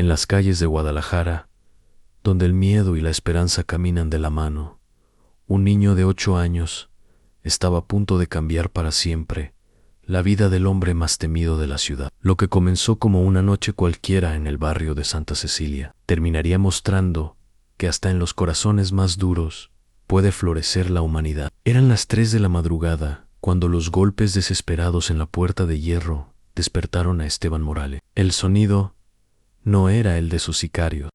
En las calles de Guadalajara, donde el miedo y la esperanza caminan de la mano, un niño de 8 años estaba a punto de cambiar para siempre la vida del hombre más temido de la ciudad. Lo que comenzó como una noche cualquiera en el barrio de Santa Cecilia terminaría mostrando que hasta en los corazones más duros puede florecer la humanidad. Eran las 3 de la madrugada cuando los golpes desesperados en la puerta de hierro despertaron a Esteban Morales. El sonido no era el de sus sicarios,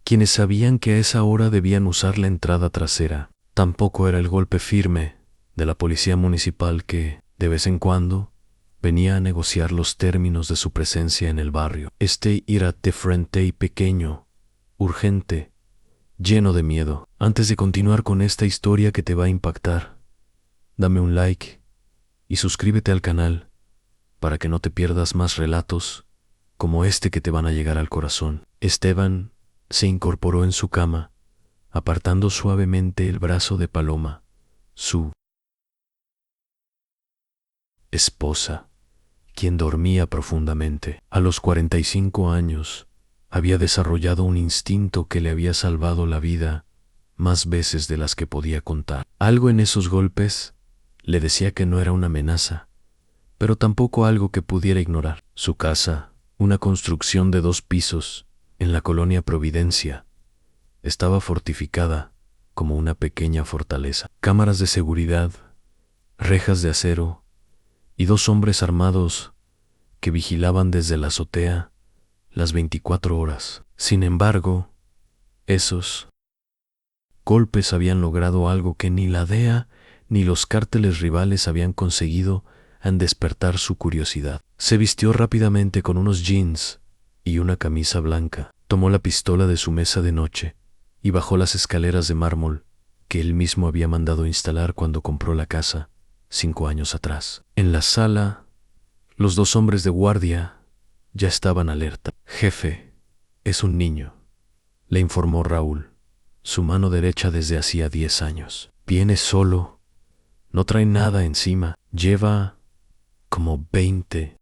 quienes sabían que a esa hora debían usar la entrada trasera. Tampoco era el golpe firme de la policía municipal que, de vez en cuando, venía a negociar los términos de su presencia en el barrio. Este era de frente y pequeño, urgente, lleno de miedo. Antes de continuar con esta historia que te va a impactar, dame un like y suscríbete al canal para que no te pierdas más relatos como este que te van a llegar al corazón. Esteban se incorporó en su cama, apartando suavemente el brazo de Paloma, su esposa, quien dormía profundamente. A los 45 años, había desarrollado un instinto que le había salvado la vida más veces de las que podía contar. Algo en esos golpes le decía que no era una amenaza, pero tampoco algo que pudiera ignorar. Su casa, una construcción de 2 pisos, en la colonia Providencia, estaba fortificada como una pequeña fortaleza. Cámaras de seguridad, rejas de acero y 2 hombres armados que vigilaban desde la azotea las 24 horas. Sin embargo, esos golpes habían logrado algo que ni la DEA ni los cárteles rivales habían conseguido en despertar su curiosidad. Se vistió rápidamente con unos jeans y una camisa blanca. Tomó la pistola de su mesa de noche y bajó las escaleras de mármol que él mismo había mandado instalar cuando compró la casa 5 años atrás. En la sala, los 2 hombres de guardia ya estaban alerta. «Jefe, es un niño», le informó Raúl, su mano derecha desde hacía 10 años. «Viene solo, no trae nada encima, lleva como 20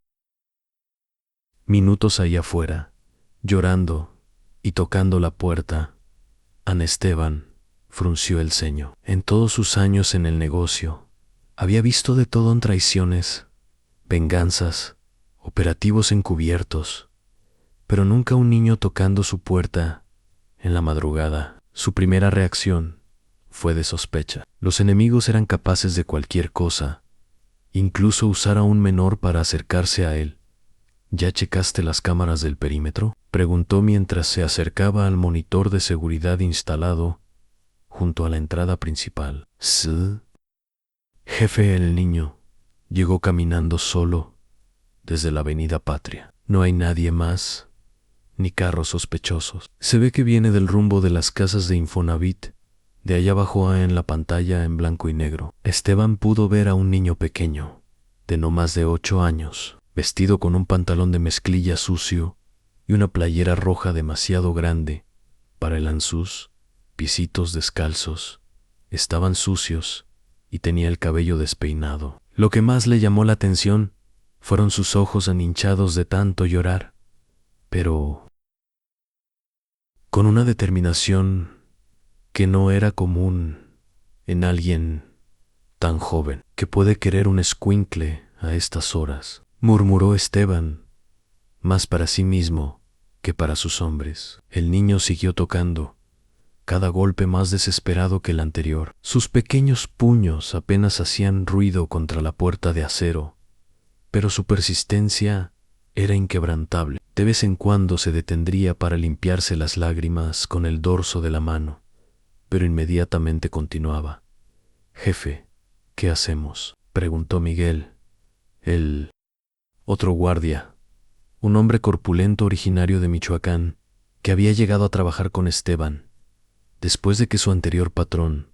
minutos ahí afuera, llorando y tocando la puerta». Ana Esteban frunció el ceño. En todos sus años en el negocio, había visto de todo en traiciones, venganzas, operativos encubiertos, pero nunca un niño tocando su puerta en la madrugada. Su primera reacción fue de sospecha. Los enemigos eran capaces de cualquier cosa, incluso usar a un menor para acercarse a él. «¿Ya checaste las cámaras del perímetro?», preguntó mientras se acercaba al monitor de seguridad instalado junto a la entrada principal. «Sí, jefe». El niño llegó caminando solo desde la avenida Patria. No hay nadie más, ni carros sospechosos. Se ve que viene del rumbo de las casas de Infonavit. De allá abajo en la pantalla en blanco y negro, Esteban pudo ver a un niño pequeño, de no más de 8 años, vestido con un pantalón de mezclilla sucio y una playera roja demasiado grande para el sus pisitos descalzos estaban sucios y tenía el cabello despeinado. Lo que más le llamó la atención fueron sus ojos hinchados de tanto llorar, pero con una determinación que no era común en alguien tan joven. «¿Qué puede querer un escuincle a estas horas?», murmuró Esteban, más para sí mismo que para sus hombres. El niño siguió tocando, cada golpe más desesperado que el anterior. Sus pequeños puños apenas hacían ruido contra la puerta de acero, pero su persistencia era inquebrantable. De vez en cuando se detendría para limpiarse las lágrimas con el dorso de la mano, pero inmediatamente continuaba. «Jefe, ¿qué hacemos?», preguntó Miguel, el otro guardia, un hombre corpulento originario de Michoacán, que había llegado a trabajar con Esteban después de que su anterior patrón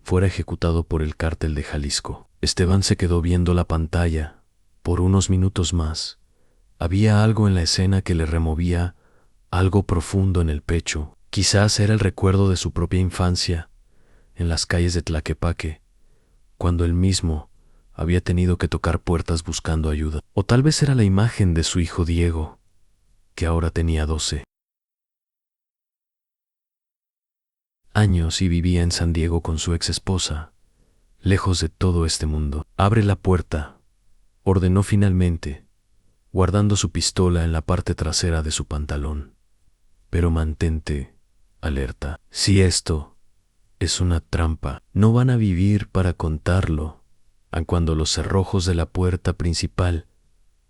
fuera ejecutado por el cártel de Jalisco. Esteban se quedó viendo la pantalla por unos minutos más. Había algo en la escena que le removía algo profundo en el pecho. Quizás era el recuerdo de su propia infancia en las calles de Tlaquepaque, cuando él mismo había tenido que tocar puertas buscando ayuda. O tal vez era la imagen de su hijo Diego, que ahora tenía 12 años y vivía en San Diego con su ex esposa, lejos de todo este mundo. Abre la puerta, ordenó finalmente, guardando su pistola en la parte trasera de su pantalón. Pero mantente alerta. Si esto es una trampa, no van a vivir para contarlo. Aun cuando los cerrojos de la puerta principal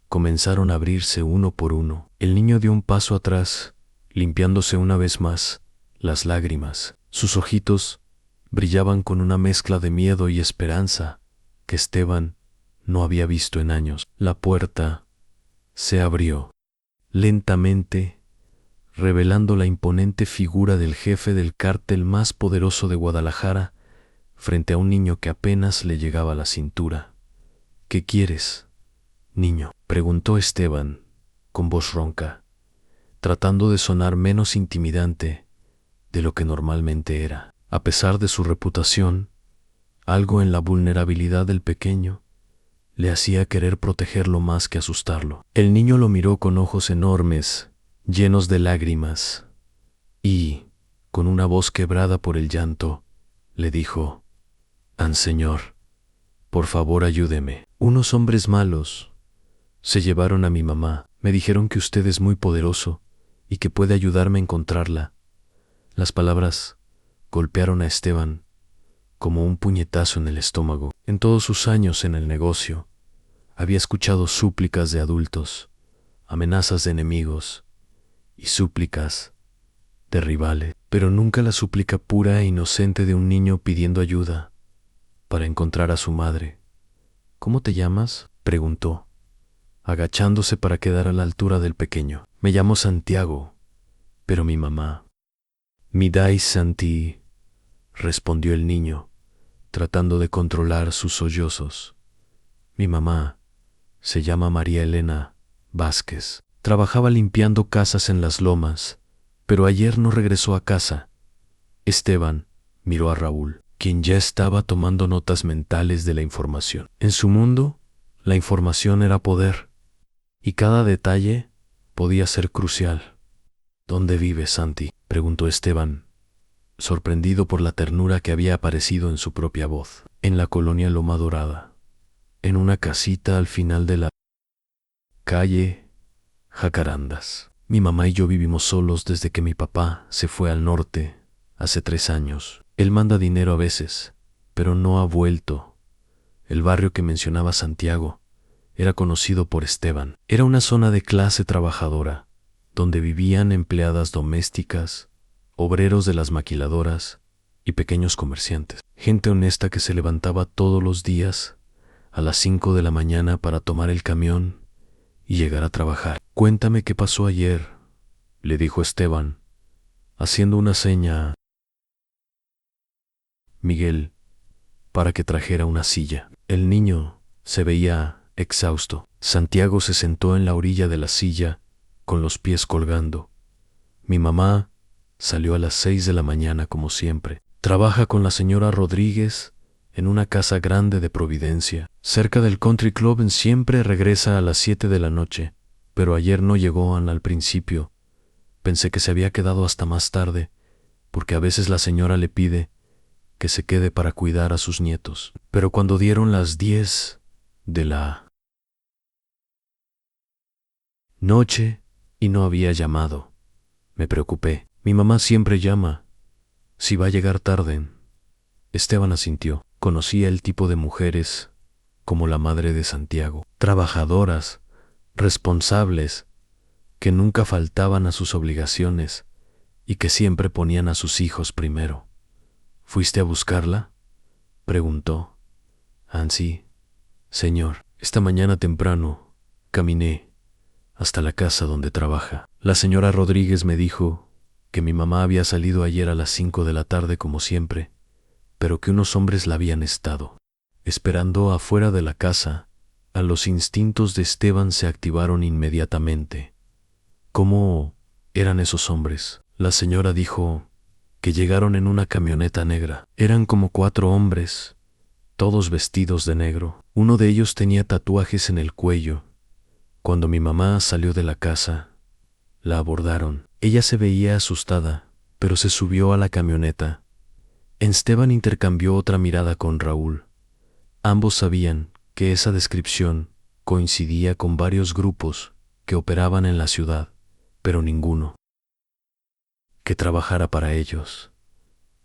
comenzaron a abrirse uno por uno, el niño dio un paso atrás, limpiándose una vez más las lágrimas. Sus ojitos brillaban con una mezcla de miedo y esperanza que Esteban no había visto en años. La puerta se abrió lentamente, revelando la imponente figura del jefe del cártel más poderoso de Guadalajara frente a un niño que apenas le llegaba a la cintura. ¿Qué quieres, niño?, preguntó Esteban, con voz ronca, tratando de sonar menos intimidante de lo que normalmente era. A pesar de su reputación, algo en la vulnerabilidad del pequeño le hacía querer protegerlo más que asustarlo. El niño lo miró con ojos enormes, llenos de lágrimas, y, con una voz quebrada por el llanto, le dijo: Señor, por favor ayúdeme. Unos hombres malos se llevaron a mi mamá. Me dijeron que usted es muy poderoso y que puede ayudarme a encontrarla. Las palabras golpearon a Esteban como un puñetazo en el estómago. En todos sus años en el negocio, había escuchado súplicas de adultos, amenazas de enemigos y súplicas de rivales, pero nunca la súplica pura e inocente de un niño pidiendo ayuda para encontrar a su madre. ¿Cómo te llamas?, preguntó, agachándose para quedar a la altura del pequeño. Me llamo Santiago, pero mi mamá. Midai Santi, respondió el niño, tratando de controlar sus sollozos. Mi mamá se llama María Elena Vázquez. Trabajaba limpiando casas en las lomas, pero ayer no regresó a casa. Esteban miró a Raúl, quien ya estaba tomando notas mentales de la información. En su mundo, la información era poder, y cada detalle podía ser crucial. ¿Dónde vive Santi?, preguntó Esteban, sorprendido por la ternura que había aparecido en su propia voz. En la colonia Loma Dorada, en una casita al final de la calle Jacarandas. Mi mamá y yo vivimos solos desde que mi papá se fue al norte hace 3 años. Él manda dinero a veces, pero no ha vuelto. El barrio que mencionaba Santiago era conocido por Esteban. Era una zona de clase trabajadora, donde vivían empleadas domésticas, obreros de las maquiladoras y pequeños comerciantes. Gente honesta que se levantaba todos los días a las 5 de la mañana para tomar el camión y llegar a trabajar. Cuéntame qué pasó ayer, le dijo Esteban, haciendo una seña a Miguel para que trajera una silla. El niño se veía exhausto. Santiago se sentó en la orilla de la silla, con los pies colgando. Mi mamá salió a las 6 de la mañana como siempre. Trabaja con la señora Rodríguez en una casa grande de Providencia, cerca del Country Club. Siempre regresa a las 7 de la noche, pero ayer no llegó al principio. Pensé que se había quedado hasta más tarde, porque a veces la señora le pide que se quede para cuidar a sus nietos. Pero cuando dieron las 10 de la noche y no había llamado, me preocupé. Mi mamá siempre llama si va a llegar tarde. Esteban asintió. Conocía el tipo de mujeres como la madre de Santiago, trabajadoras, responsables, que nunca faltaban a sus obligaciones y que siempre ponían a sus hijos primero. ¿Fuiste a buscarla?, preguntó. Sí, señor. Esta mañana temprano caminé hasta la casa donde trabaja. La señora Rodríguez me dijo que mi mamá había salido ayer a las 5 de la tarde como siempre, pero que unos hombres la habían estado esperando afuera de la casa. A los instintos de Esteban se activaron inmediatamente. ¿Cómo eran esos hombres? La señora dijo que llegaron en una camioneta negra. Eran como 4 hombres, todos vestidos de negro. Uno de ellos tenía tatuajes en el cuello. Cuando mi mamá salió de la casa, la abordaron. Ella se veía asustada, pero se subió a la camioneta. Esteban intercambió otra mirada con Raúl. Ambos sabían que esa descripción coincidía con varios grupos que operaban en la ciudad, pero ninguno que trabajara para ellos.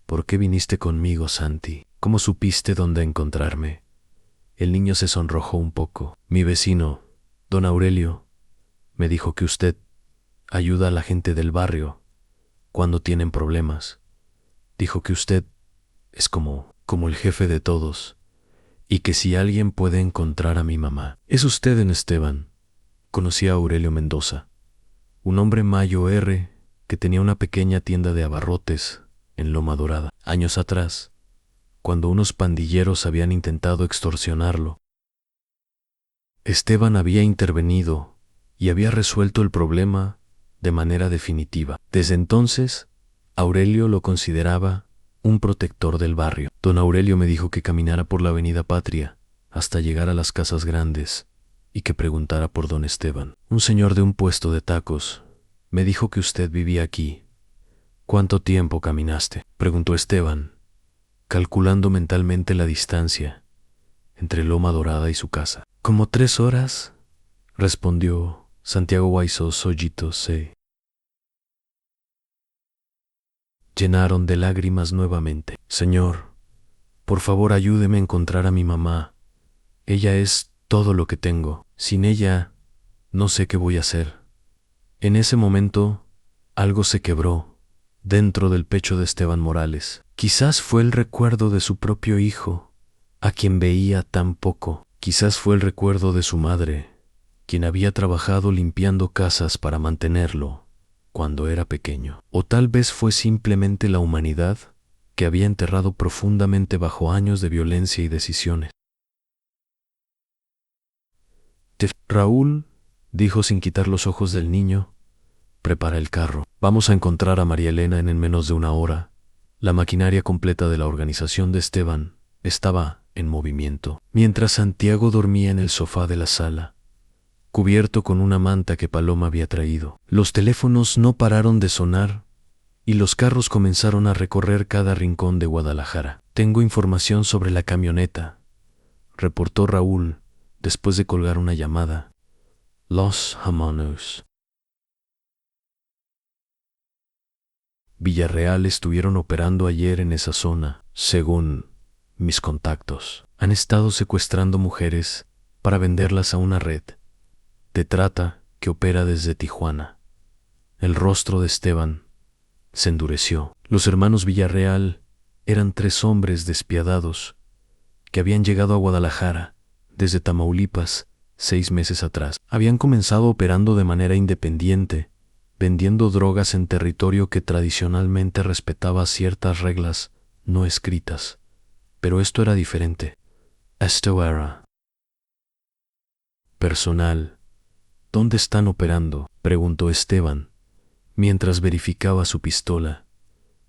¿Por qué viniste conmigo, Santi? ¿Cómo supiste dónde encontrarme? El niño se sonrojó un poco. Mi vecino, don Aurelio, me dijo que usted ayuda a la gente del barrio cuando tienen problemas. Dijo que usted es como el jefe de todos, y que si alguien puede encontrar a mi mamá, es usted, Esteban. Conocí a Aurelio Mendoza, un hombre mayo R que tenía una pequeña tienda de abarrotes en Loma Dorada. Años atrás, cuando unos pandilleros habían intentado extorsionarlo, Esteban había intervenido y había resuelto el problema de manera definitiva. Desde entonces, Aurelio lo consideraba un protector del barrio. Don Aurelio me dijo que caminara por la Avenida Patria hasta llegar a las casas grandes y que preguntara por don Esteban. Un señor de un puesto de tacos me dijo que usted vivía aquí. ¿Cuánto tiempo caminaste?, preguntó Esteban, calculando mentalmente la distancia entre Loma Dorada y su casa. Como 3 horas, respondió. Santiago Guaisos hoyitos se llenaron de lágrimas nuevamente. Señor, por favor ayúdeme a encontrar a mi mamá. Ella es todo lo que tengo. Sin ella, no sé qué voy a hacer. En ese momento, algo se quebró dentro del pecho de Esteban Morales. Quizás fue el recuerdo de su propio hijo, a quien veía tan poco. Quizás fue el recuerdo de su madre, quien había trabajado limpiando casas para mantenerlo cuando era pequeño. O tal vez fue simplemente la humanidad que había enterrado profundamente bajo años de violencia y decisiones. Raúl, dijo sin quitar los ojos del niño, prepara el carro. Vamos a encontrar a María Elena en menos de 1 hora. La maquinaria completa de la organización de Esteban estaba en movimiento. Mientras Santiago dormía en el sofá de la sala, cubierto con una manta que Paloma había traído, los teléfonos no pararon de sonar y los carros comenzaron a recorrer cada rincón de Guadalajara. Tengo información sobre la camioneta, reportó Raúl después de colgar una llamada. Los Hermanos Villarreal estuvieron operando ayer en esa zona. Según mis contactos, han estado secuestrando mujeres para venderlas a una red de trata que opera desde Tijuana. El rostro de Esteban se endureció. Los hermanos Villarreal eran 3 hombres despiadados que habían llegado a Guadalajara desde Tamaulipas 6 meses atrás. Habían comenzado operando de manera independiente, vendiendo drogas en territorio que tradicionalmente respetaba ciertas reglas no escritas. Pero esto era diferente. Esto era personal. ¿Dónde están operando?, preguntó Esteban, mientras verificaba su pistola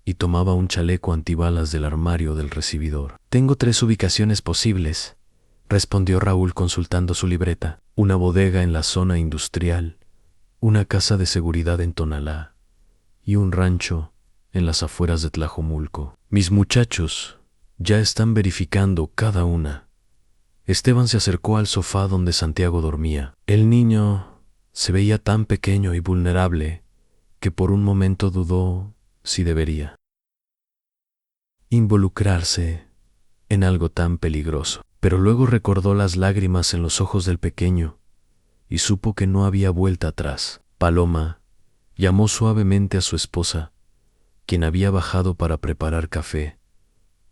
y tomaba un chaleco antibalas del armario del recibidor. Tengo 3 ubicaciones posibles, respondió Raúl consultando su libreta. Una bodega en la zona industrial, una casa de seguridad en Tonalá y un rancho en las afueras de Tlajomulco. Mis muchachos ya están verificando cada una. Esteban se acercó al sofá donde Santiago dormía. El niño se veía tan pequeño y vulnerable que por un momento dudó si debería involucrarse en algo tan peligroso. Pero luego recordó las lágrimas en los ojos del pequeño y supo que no había vuelta atrás. Paloma llamó suavemente a su esposa, quien había bajado para preparar café.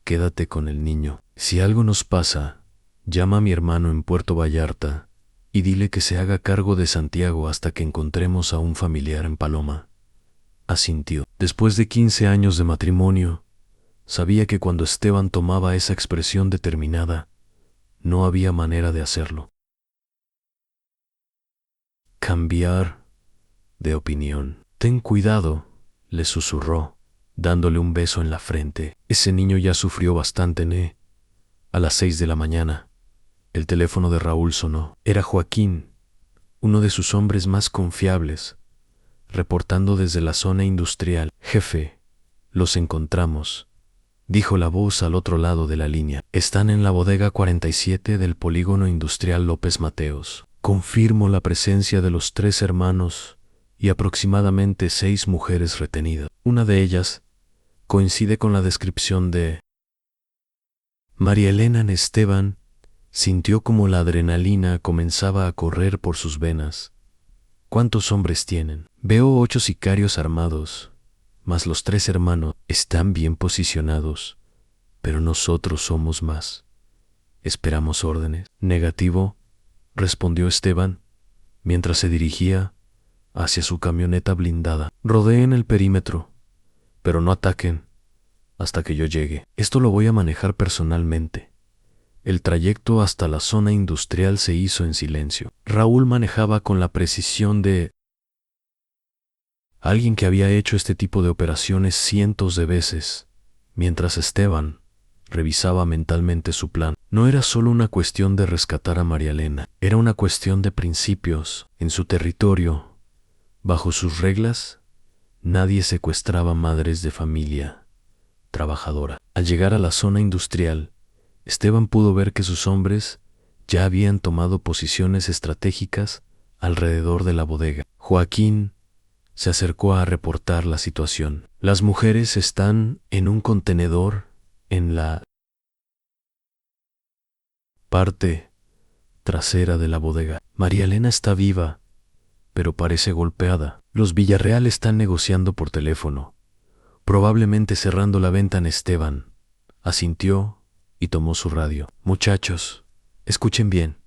Quédate con el niño. Si algo nos pasa, llama a mi hermano en Puerto Vallarta y dile que se haga cargo de Santiago hasta que encontremos a un familiar en Paloma. Asintió. Después de 15 años de matrimonio, sabía que cuando Esteban tomaba esa expresión determinada, no había manera de hacerlo. Cambiar de opinión. Ten cuidado, le susurró, dándole un beso en la frente. Ese niño ya sufrió bastante, a las 6 de la mañana. El teléfono de Raúl sonó. Era Joaquín, uno de sus hombres más confiables, reportando desde la zona industrial. Jefe, los encontramos, dijo la voz al otro lado de la línea. Están en la bodega 47 del polígono industrial López Mateos. Confirmo la presencia de los 3 hermanos y aproximadamente 6 mujeres retenidas. Una de ellas coincide con la descripción de María Elena Esteban. Sintió como la adrenalina comenzaba a correr por sus venas. ¿Cuántos hombres tienen? Veo 8 sicarios armados, mas los 3 hermanos están bien posicionados, pero nosotros somos más. ¿Esperamos órdenes? Negativo, respondió Esteban, mientras se dirigía hacia su camioneta blindada. Rodeen el perímetro, pero no ataquen hasta que yo llegue. Esto lo voy a manejar personalmente. El trayecto hasta la zona industrial se hizo en silencio. Raúl manejaba con la precisión de alguien que había hecho este tipo de operaciones cientos de veces, mientras Esteban revisaba mentalmente su plan. No era solo una cuestión de rescatar a María Elena, era una cuestión de principios. En su territorio, bajo sus reglas, nadie secuestraba madres de familia trabajadora. Al llegar a la zona industrial, Esteban pudo ver que sus hombres ya habían tomado posiciones estratégicas alrededor de la bodega. Joaquín se acercó a reportar la situación. Las mujeres están en un contenedor en la parte trasera de la bodega. María Elena está viva, pero parece golpeada. Los Villarreal están negociando por teléfono, probablemente cerrando la venta en Esteban. Asintió y tomó su radio. Muchachos, escuchen bien.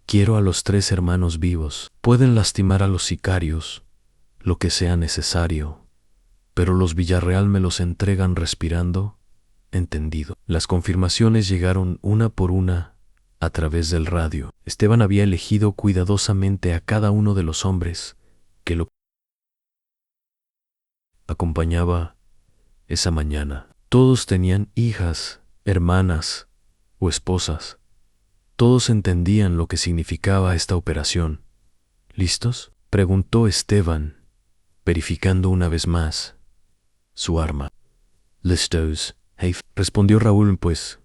Quiero a los 3 hermanos vivos. Pueden lastimar a los sicarios, lo que sea necesario, pero los Villarreal me los entregan respirando. Entendido. Las confirmaciones llegaron una por una a través del radio. Esteban había elegido cuidadosamente a cada uno de los hombres que lo acompañaba esa mañana. Todos tenían hijas, hermanas o esposas. Todos entendían lo que significaba esta operación. ¿Listos?, preguntó Esteban, verificando una vez más su arma. Listos, jefe, respondió Raúl. Pues,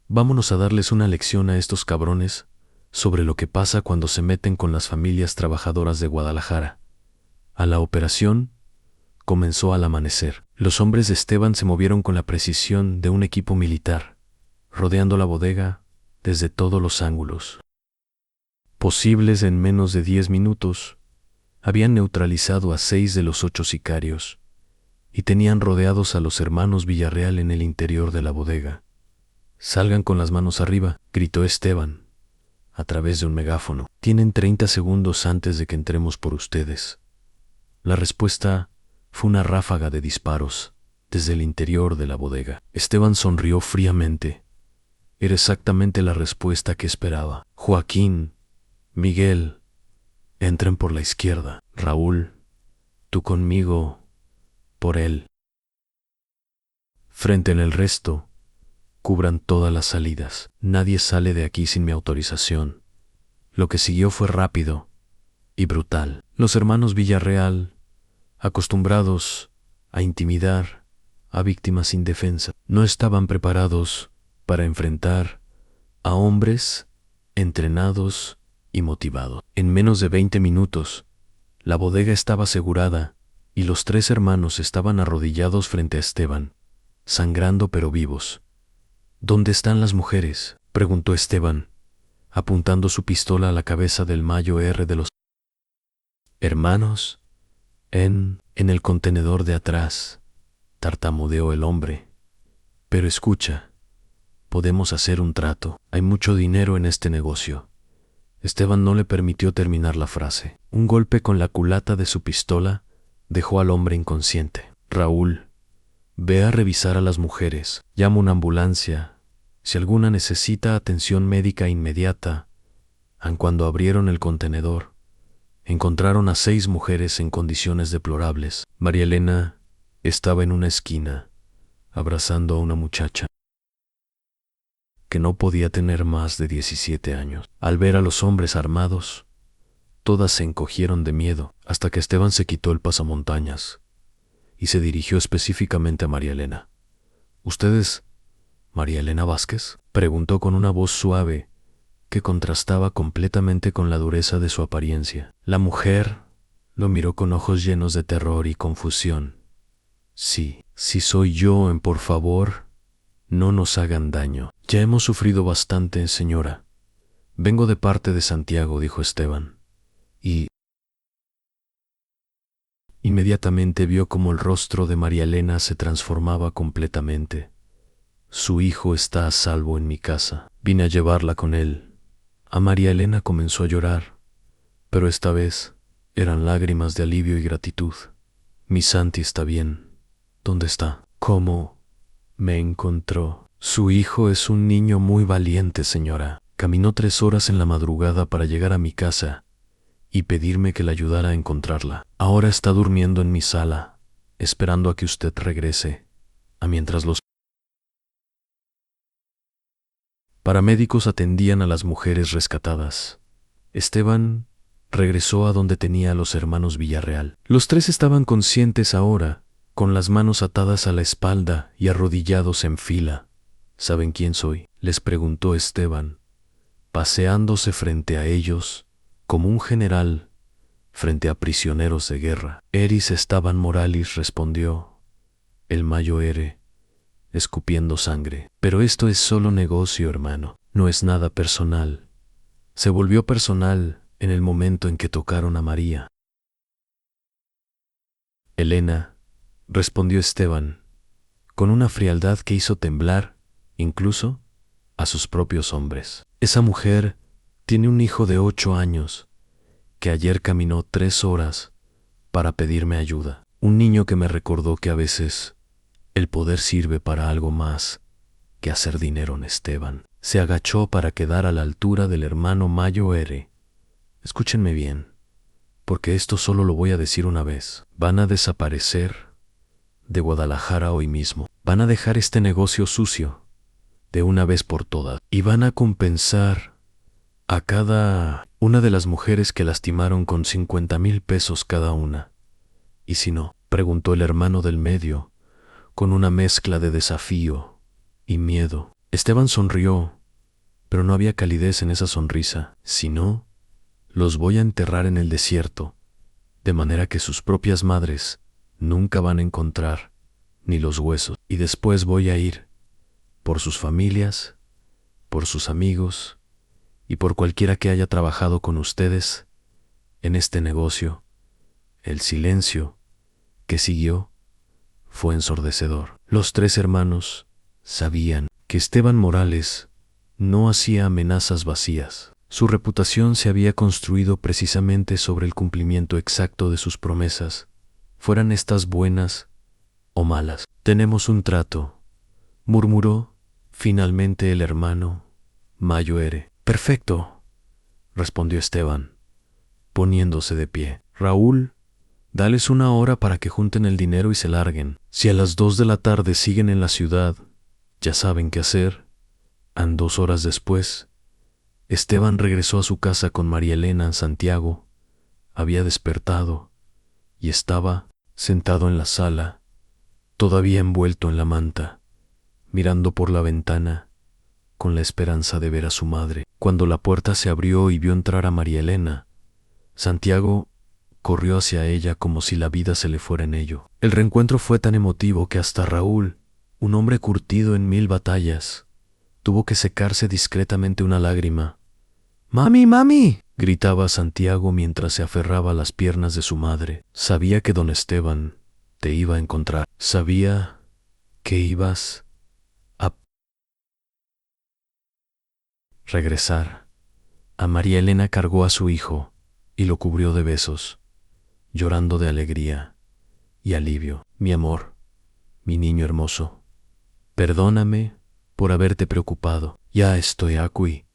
vámonos a darles una lección a estos cabrones sobre lo que pasa cuando se meten con las familias trabajadoras de Guadalajara. A la operación comenzó al amanecer. Los hombres de Esteban se movieron con la precisión de un equipo militar, rodeando la bodega desde todos los ángulos posibles. En menos de 10 minutos, habían neutralizado a 6 de los 8 sicarios y tenían rodeados a los hermanos Villarreal en el interior de la bodega. Salgan con las manos arriba, gritó Esteban a través de un megáfono. Tienen 30 segundos antes de que entremos por ustedes. La respuesta fue una ráfaga de disparos desde el interior de la bodega. Esteban sonrió fríamente. Era exactamente la respuesta que esperaba. Joaquín, Miguel, entren por la izquierda. Raúl, tú conmigo, por él. Frente en el resto, cubran todas las salidas. Nadie sale de aquí sin mi autorización. Lo que siguió fue rápido y brutal. Los hermanos Villarreal, acostumbrados a intimidar a víctimas indefensas, no estaban preparados para enfrentar a hombres entrenados y motivados. En menos de 20 minutos, la bodega estaba asegurada y los 3 hermanos estaban arrodillados frente a Esteban, sangrando pero vivos. ¿Dónde están las mujeres?, preguntó Esteban, apuntando su pistola a la cabeza del Mayo R de los hermanos. En el contenedor de atrás, tartamudeó el hombre. Pero escucha, podemos hacer un trato. Hay mucho dinero en este negocio. Esteban no le permitió terminar la frase. Un golpe con la culata de su pistola dejó al hombre inconsciente. Raúl, ve a revisar a las mujeres. Llama una ambulancia. Si alguna necesita atención médica inmediata. Cuando abrieron el contenedor, encontraron a 6 mujeres en condiciones deplorables. María Elena estaba en una esquina, abrazando a una muchacha. que no podía tener más de 17 años. Al ver a los hombres armados, todas se encogieron de miedo, hasta que Esteban se quitó el pasamontañas y se dirigió específicamente a María Elena. ¿Usted es María Elena Vázquez?, preguntó con una voz suave que contrastaba completamente con la dureza de su apariencia. La mujer lo miró con ojos llenos de terror y confusión. Sí soy yo, por favor, no nos hagan daño. Ya hemos sufrido bastante, señora. Vengo de parte de Santiago, dijo Esteban. Y inmediatamente vio cómo el rostro de María Elena se transformaba completamente. Su hijo está a salvo en mi casa. Vine a llevarla con él. A María Elena comenzó a llorar, pero esta vez eran lágrimas de alivio y gratitud. Mi Santi está bien. ¿Dónde está? ¿Cómo me encontró? Su hijo es un niño muy valiente, señora. Caminó 3 horas en la madrugada para llegar a mi casa y pedirme que le ayudara a encontrarla. Ahora está durmiendo en mi sala, esperando a que usted regrese, mientras los paramédicos atendían a las mujeres rescatadas. Esteban regresó a donde tenía a los hermanos Villarreal. Los 3 estaban conscientes ahora, con las manos atadas a la espalda y arrodillados en fila. ¿Saben quién soy?, les preguntó Esteban, paseándose frente a ellos como un general frente a prisioneros de guerra. Eris Esteban Morales, respondió el Mayo R, escupiendo sangre. Pero esto es solo negocio, hermano. No es nada personal. Se volvió personal en el momento en que tocaron a María Elena, respondió Esteban, con una frialdad que hizo temblar, incluso, a sus propios hombres. Esa mujer tiene un hijo de 8 años, que ayer caminó 3 horas para pedirme ayuda. Un niño que me recordó que a veces el poder sirve para algo más que hacer dinero. En Esteban se agachó para quedar a la altura del hermano Mayo R. Escúchenme bien, porque esto solo lo voy a decir una vez. Van a desaparecer de Guadalajara hoy mismo. Van a dejar este negocio sucio de una vez por todas y van a compensar a cada una de las mujeres que lastimaron con 50,000 pesos cada una. ¿Y si no?, preguntó el hermano del medio, con una mezcla de desafío y miedo. Esteban sonrió, pero no había calidez en esa sonrisa. Si no, los voy a enterrar en el desierto, de manera que sus propias madres nunca van a encontrar ni los huesos. Y después voy a ir por sus familias, por sus amigos y por cualquiera que haya trabajado con ustedes en este negocio. El silencio que siguió fue ensordecedor. Los 3 hermanos sabían que Esteban Morales no hacía amenazas vacías. Su reputación se había construido precisamente sobre el cumplimiento exacto de sus promesas, fueran estas buenas o malas. Tenemos un trato, murmuró finalmente el hermano Mayo R. Perfecto, respondió Esteban, poniéndose de pie. Raúl, dales 1 hora para que junten el dinero y se larguen. Si a las 2 de la tarde siguen en la ciudad, ya saben qué hacer. 2 horas después, Esteban regresó a su casa con María Elena en Santiago. Había despertado y estaba sentado en la sala, todavía envuelto en la manta, mirando por la ventana con la esperanza de ver a su madre. Cuando la puerta se abrió y vio entrar a María Elena, Santiago corrió hacia ella como si la vida se le fuera en ello. El reencuentro fue tan emotivo que hasta Raúl, un hombre curtido en 1000 batallas, tuvo que secarse discretamente una lágrima. ¡Mami, mami!, gritaba Santiago mientras se aferraba a las piernas de su madre. Sabía que don Esteban te iba a encontrar. Sabía que ibas a regresar. A María Elena cargó a su hijo y lo cubrió de besos, llorando de alegría y alivio. Mi amor, mi niño hermoso, perdóname por haberte preocupado. Ya estoy aquí.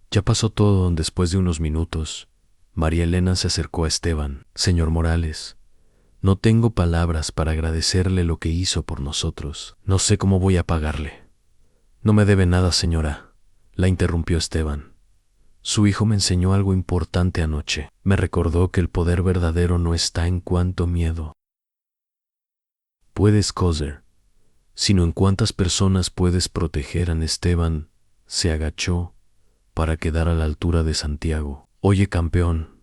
Ya pasó todo. Después de unos minutos, María Elena se acercó a Esteban. Señor Morales, no tengo palabras para agradecerle lo que hizo por nosotros. No sé cómo voy a pagarle. No me debe nada, señora. la interrumpió Esteban. Su hijo me enseñó algo importante anoche. Me recordó que el poder verdadero no está en cuánto miedo puedes coser, sino en cuántas personas puedes proteger. Esteban se agachó para quedar a la altura de Santiago. Oye, campeón,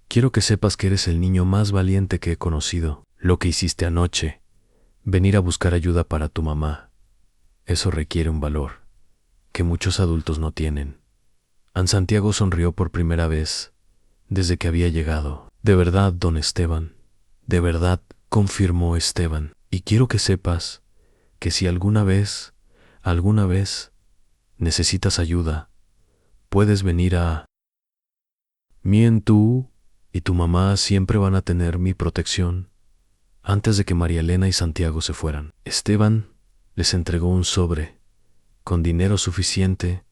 quiero que sepas que eres el niño más valiente que he conocido. Lo que hiciste anoche, venir a buscar ayuda para tu mamá, eso requiere un valor que muchos adultos no tienen. Santiago sonrió por primera vez desde que había llegado. De verdad, don Esteban, de verdad, confirmó Esteban. Y quiero que sepas que si alguna vez, necesitas ayuda, puedes venir a mí. Tú y tu mamá siempre van a tener mi protección. Antes de que María Elena y Santiago se fueran, Esteban les entregó un sobre con dinero suficiente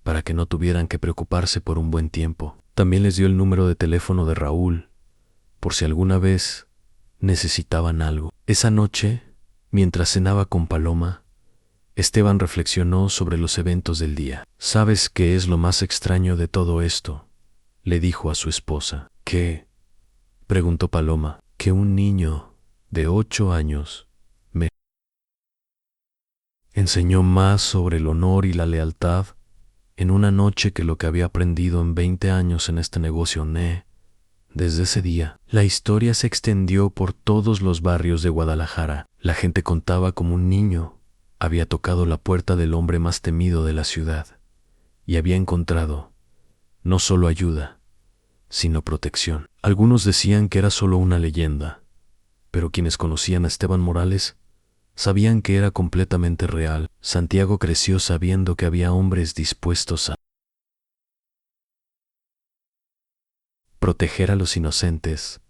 para que no tuvieran que preocuparse por un buen tiempo. También les dio el número de teléfono de Raúl, por si alguna vez necesitaban algo. Esa noche, mientras cenaba con Paloma, Esteban reflexionó sobre los eventos del día. ¿Sabes qué es lo más extraño de todo esto?, le dijo a su esposa. ¿Qué?, preguntó Paloma. Que un niño de 8 años me enseñó más sobre el honor y la lealtad en una noche que lo que había aprendido en 20 años en este negocio. Desde ese día, la historia se extendió por todos los barrios de Guadalajara. La gente contaba cómo un niño había tocado la puerta del hombre más temido de la ciudad y había encontrado no solo ayuda, sino protección. Algunos decían que era solo una leyenda, pero quienes conocían a Esteban Morales sabían que era completamente real. Santiago creció sabiendo que había hombres dispuestos a proteger a los inocentes,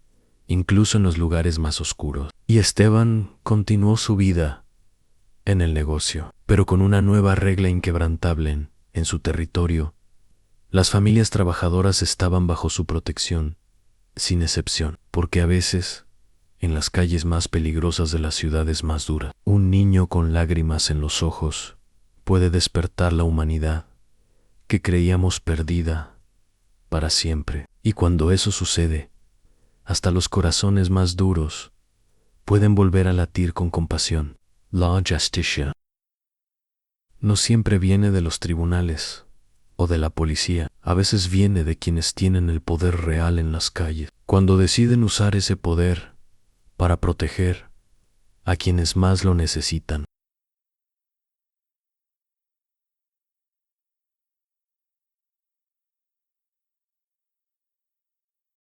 incluso en los lugares más oscuros. Y Esteban continuó su vida en el negocio, pero con una nueva regla inquebrantable en su territorio. Las familias trabajadoras estaban bajo su protección, sin excepción, porque a veces, en las calles más peligrosas de las ciudades más duras, un niño con lágrimas en los ojos puede despertar la humanidad que creíamos perdida para siempre. Y cuando eso sucede, hasta los corazones más duros pueden volver a latir con compasión. La justicia no siempre viene de los tribunales o de la policía, a veces viene de quienes tienen el poder real en las calles, cuando deciden usar ese poder para proteger a quienes más lo necesitan.